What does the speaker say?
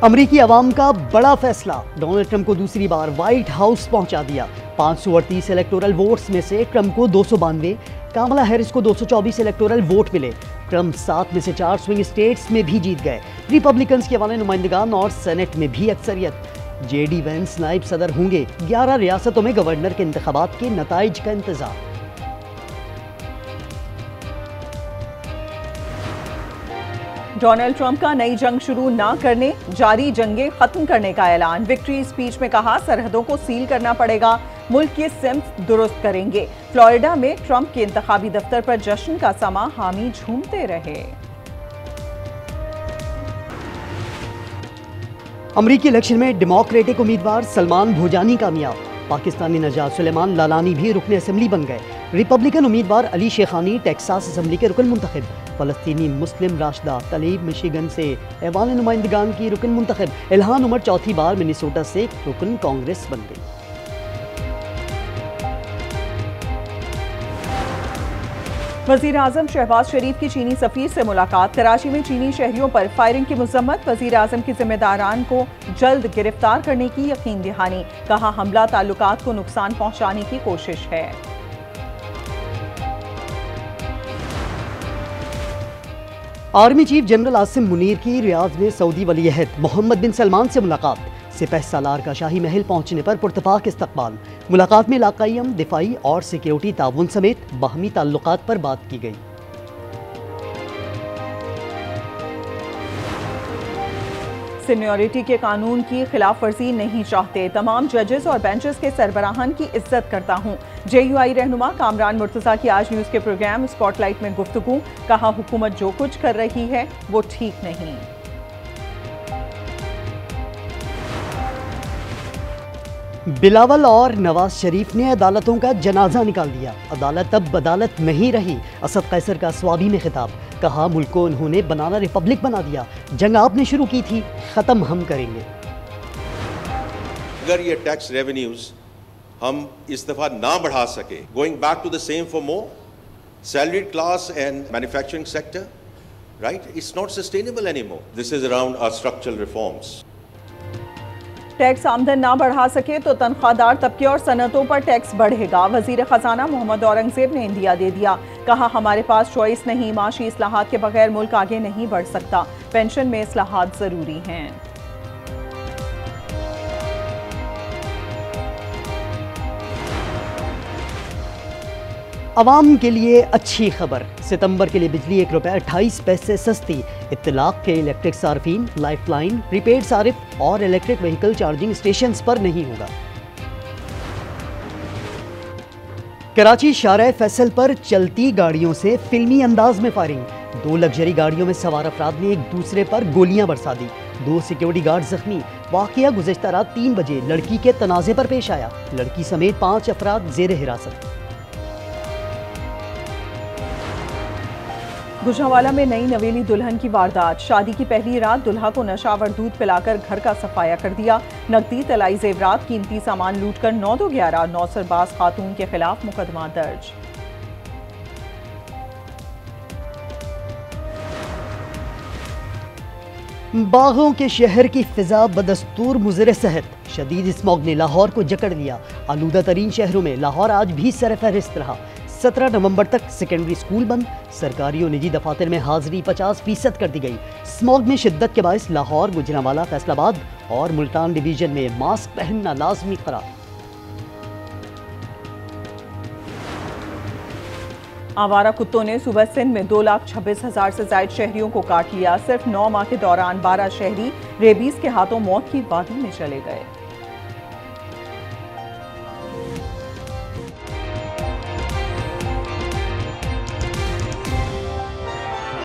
अमरीकी अवाम का बड़ा फैसला, डोनाल्ड ट्रंप को दूसरी बार व्हाइट हाउस पहुंचा दिया। 538 इलेक्टोरल वोट्स में से ट्रंप को 292, कामला हैरिस को 224 इलेक्टोरल वोट मिले। ट्रंप 7 में से 4 स्विंग स्टेट्स में भी जीत गए। रिपब्लिकन्स के वाले नुमाइंदगान और सेनेट में भी अक्सरियत। जेडी वेंस नायब सदर होंगे। 11 रियासतों में गवर्नर के इंतखाबात के नताइज का इंतजार। डोनाल्ड ट्रंप का नई जंग शुरू न करने, जारी जंगें खत्म करने का ऐलान। विक्ट्री स्पीच में कहा, सरहदों को सील करना पड़ेगा, मुल्क की सिम्त दुरुस्त करेंगे। फ्लोरिडा में ट्रंप के इंतखाबी दफ्तर पर जश्न का समा, हामी झूमते रहे। अमरीकी इलेक्शन में डेमोक्रेटिक उम्मीदवार सलमान भोजानी कामयाब। पाकिस्तानी नजात सुलेमान लालानी भी रुकन असेंबली बन गए। रिपब्लिकन उम्मीदवार अली शेखानी टेक्सास असेंबली के रुकन मुंतखब। फलस्तीनी मुस्लिम राशिदा तलीब मिशिगन से ऐवान नुमाइंदगान की रुकन मुंतखब। इल्हान उमर चौथी बार मिनेसोटा से रुकन कांग्रेस बन गई। वजीर आजम शहबाज शरीफ की चीनी सफीर से मुलाकात। कराची में चीनी शहरियों पर फायरिंग की मजम्मत। वजीर आजम की जिम्मेदारान को जल्द गिरफ्तार करने की यकीन दहानी। कहा, हमला ताल्लुकात को नुकसान पहुंचाने की कोशिश है। Army chief general Asim Munir की रियाद में सऊदी वली अहद मोहम्मद बिन सलमान से मुलाकात। सिपह सालार का शाही महल पहुंचने पर पुरतफाक इस्तकबाल। मुलाकात में इलाकाई अमन, दिफाई और सिक्योरिटी ताउन समेत बाहमी ताल्लुकात पर बात की गई। सीनियरिटी के कानून की खिलाफ वर्जी नहीं चाहते, तमाम जजेस और बेंचेस के सरबराहान की इज्जत करता हूँ। JUI रहनुमा कामरान मुर्तजा की आज न्यूज़ के प्रोग्राम स्पॉटलाइट में गुफ्तगू। कहा, हुकूमत जो कुछ कर रही है वो ठीक नहीं। बिलावल और नवाज शरीफ ने अदालतों का जनाजा निकाल दिया। अदालत अब अदालत नहीं रही। असद कैसर का स्वाबी में खिताब। कहा, मुल्क को उन्होंने बनाना रिपब्लिक बना दिया। जंग आपने शुरू की थी, खत्म हम करेंगे। अगर ये टैक्स रेवेन्यूज हम इस दफा ना बढ़ा सके, going back to the same for more, salaried class and manufacturing sector, right, it's not sustainable anymore. This is around our structural reforms. Tax आमदन ना बढ़ा सके तो तनख्वाहदार तबके और सनतों पर टैक्स बढ़ेगा। वजीर खजाना मोहम्मद औरंगजेब ने इंदिया दे दिया। कहा, हमारे पास चॉइस नहीं, माशी इस्लाहात के बगैर मुल्क आगे नहीं बढ़ सकता। पेंशन में इस्लाहात जरूरी हैं। अवाम के लिए अच्छी खबर, सितंबर के लिए बिजली ₹1.28 सस्ती। इत्तलाक के इलेक्ट्रिक सार्फिन, लाइफलाइन, प्रीपेड सारिफ और इलेक्ट्रिक व्हीकल चार्जिंग स्टेशंस पर नहीं होगा। कराची शारह फैसल पर चलती गाड़ियों से फिल्मी अंदाज में फायरिंग। 2 लग्जरी गाड़ियों में सवार अफराद ने एक दूसरे पर गोलियां बरसा दी। 2 सिक्योरिटी गार्ड जख्मी। वाकया गुज़श्ता रात 3 बजे लड़की के तनाज़े पर पेश आया। लड़की समेत 5 अफराद जेर हिरासत। गुजरावाला में नई नवेली दुल्हन की वारदात। शादी की पहली रात दुल्हा को नशावर दूध पिलाकर घर का सफाया कर दिया। नकदी, तलाई जेवरात, कीमती सामान लूटकर 9-2-11 नौसरबाज खातून के खिलाफ मुकदमा दर्ज। बागों के शहर की फिजा बदस्तूर मुज़र सेहत। शदीद स्मॉग ने लाहौर को जकड़ लिया। आलूदा तरीन शहरों में लाहौर आज भी सरफहरिस्त रहा। 17 नवंबर तक सेकेंडरी स्कूल बंद। सरकारी और निजी दफातर में हाजिरी 50% कर दी गई। स्मॉग में शिद्दत के बायस लाहौर, गुजरांवाला, फैसलाबाद और मुल्तान डिवीजन में मास्क पहनना लाजमी करार। आवारा कुत्तों ने सूबा सिंध में 2,26,000 से ज्यादा शहरियों को काट लिया। सिर्फ 9 माह के दौरान 12 शहरी रेबीज के हाथों मौत की वादी में चले गए।